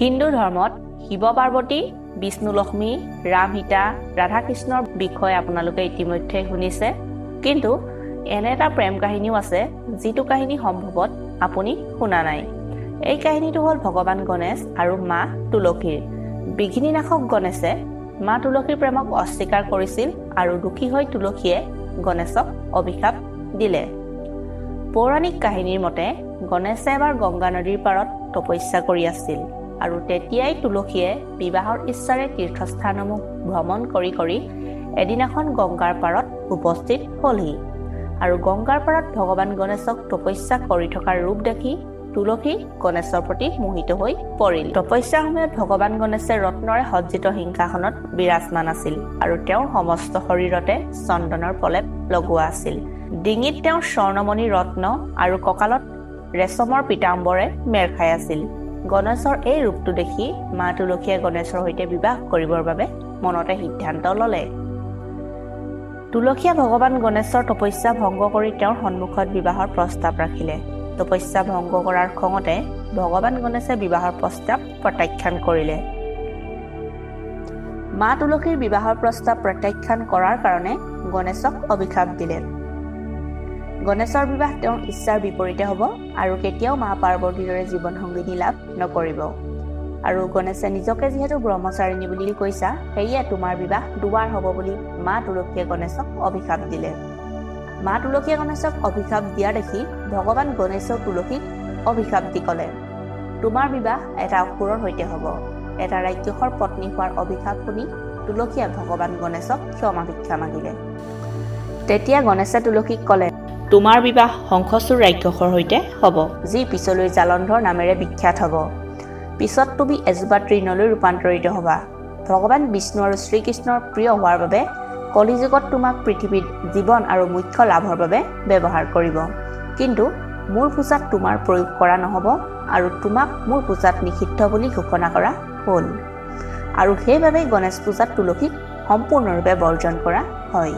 হিন্দু ধৰ্মত শিৱ পাৰ্বতী, বিষ্ণু লক্ষ্মী, ৰাম সীতা, ৰাধা কৃষ্ণৰ বিষয়ে আপোনালোকে ইতিমধ্যে শুনিছে। কিন্তু এনে এটা প্ৰেম কাহিনীও আছে যিটো কাহিনী সম্ভৱত আপুনি শুনা নাই। এই কাহিনীটো হ'ল ভগৱান গণেশ আৰু মা তুলসীৰ। বিঘিনিনাশক গণেশে মা তুলসীৰ প্ৰেমক অস্বীকাৰ কৰিছিল আৰু দুখী হৈ তুলসীয়ে গণেশক অভিশাপ দিলে। পৌৰাণিক কাহিনীৰ মতে গণেশে এবাৰ গংগা নদীৰ পাৰত তপস্যা কৰি আছিল আৰু তেতিয়াই তুলসীয়ে বিবাহৰ ইচ্ছাৰে তীৰ্থস্থানসমূহ ভ্ৰমণ কৰি এদিনাখন গংগাৰ পাৰত উপস্থিত হ'লহি আৰু গংগাৰ পাৰত ভগৱান গণেশক তপস্যা কৰি থকাৰ ৰূপ দেখি তুলসী গণেশৰ প্ৰতি মোহিত হৈ পৰিল। তপস্যাৰ সময়ত ভগৱান গণেশে ৰত্নৰে সজ্জিত সিংহাসনত বিৰাজমান আছিল আৰু তেওঁৰ সমস্ত শৰীৰতে চন্দনৰ প্ৰলেপ লগোৱা আছিল। ডিঙিত তেওঁৰ স্বৰ্ণমণি ৰত্ন আৰু কঁকালত ৰেচমৰ পীতাম্বৰে মেৰ খাই আছিল। গণেশৰ এই ৰূপটো দেখি মা তুলসীয়ে গণেশৰ সৈতে বিবাহ কৰিবৰ বাবে মনতে সিদ্ধান্ত ল'লে। তুলসীয়ে ভগৱান গণেশৰ তপস্যা ভংগ কৰি তেওঁৰ সন্মুখত বিবাহৰ প্ৰস্তাৱ ৰাখিলে। তপস্যা ভংগ কৰাৰ খঙতে ভগৱান গণেশে বিবাহৰ প্ৰস্তাৱ প্ৰত্যাখ্যান কৰিলে। মা তুলসীৰ বিবাহৰ প্ৰস্তাৱ প্ৰত্যাখ্যান কৰাৰ কাৰণে গণেশক অভিশাপ দিলে। গণেশৰ বিবাহ তেওঁৰ ইচ্ছাৰ বিপৰীতে হ'ব আৰু কেতিয়াও মা পাৰ্বতীৰ দৰে জীৱন সংগিনী লাভ নকৰিব। আৰু গণেশে নিজকে যিহেতু ব্ৰহ্মচাৰিণী বুলি কৈছা, সেয়ে তোমাৰ বিবাহ দুবাৰ হ'ব বুলি মা তুলসীয়ে গণেশক অভিশাপ দিলে। মা তুলসীয়ে গণেশক অভিশাপ দিয়া দেখি ভগৱান গণেশেও তুলসীক অভিশাপ দি ক'লে, তোমাৰ বিবাহ এটা অসুৰৰ সৈতে হ'ব। এটা ৰাক্ষসৰ পত্নী হোৱাৰ অভিশাপ শুনি তুলসীয়ে ভগৱান গণেশক ক্ষমা ভিক্ষা মাগিলে। তেতিয়া গণেশে তুলসীক ক'লে, তোমাৰ বিবাহ শংখচূড় ৰাক্ষসৰ সৈতে হ'ব, যি পিছলৈ জালন্ধৰ নামেৰে বিখ্যাত হ'ব। পিছত তুমি এজোপা তৃণলৈ ৰূপান্তৰিত হ'বা। ভগৱান বিষ্ণু আৰু শ্ৰীকৃষ্ণৰ প্ৰিয় হোৱাৰ বাবে কলিযুগত তোমাক পৃথিৱীত জীৱন আৰু মুখ্য লাভৰ বাবে ব্যৱহাৰ কৰিব। কিন্তু মোৰ পূজাত তোমাৰ প্ৰয়োগ কৰা নহ'ব আৰু তোমাক মোৰ পূজাত নিষিদ্ধ বুলি ঘোষণা কৰা হ'ল। আৰু সেইবাবে গণেশ পূজাত তুলসীক সম্পূৰ্ণৰূপে বৰ্জন কৰা হয়।